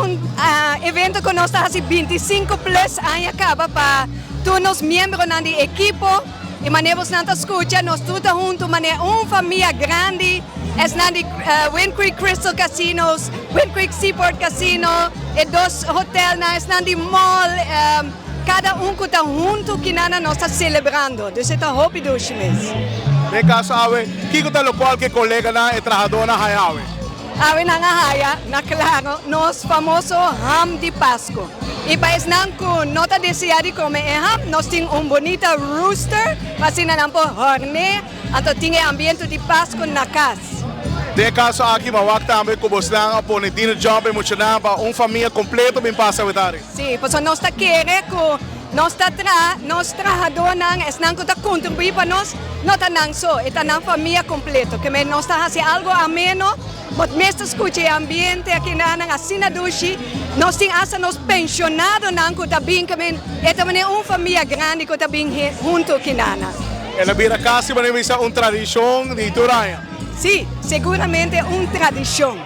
un evento que nós hace 25 plus anos acaba para todos os membros do equipo e manemos nanta escucha, nós tudo juntos, mané família grande, Wind Creek Crystal Casinos, Wind Creek Seaport Casino, e dois hotéis na mall, cada que está junto que nós está celebrando, então está rápido mesmo. De caso, Awe, que está local que colega na e trabajador na Hayawe? Awe na haya, na claro, nos famoso ham de Pasco. E para não que nota desejar de comer ham, nós temos bonita rooster, assim na po horne, então tem ambiente de Pasco na casa. De caso, aqui mawak também com você na ponetino job emocional para família completa bem passa a Sim, pois nós está querendo que nós trabajador não que está contribuir para nós, não está não só, está na família completa, que nós está fazendo algo ameno. Mas mesmo escute o ambiente aqui na assina dushi, nós temos nos pensionados que também é também família grande que também junto aqui na. Ela vira casa para uma tradição de Turaya. Sim, seguramente uma tradição.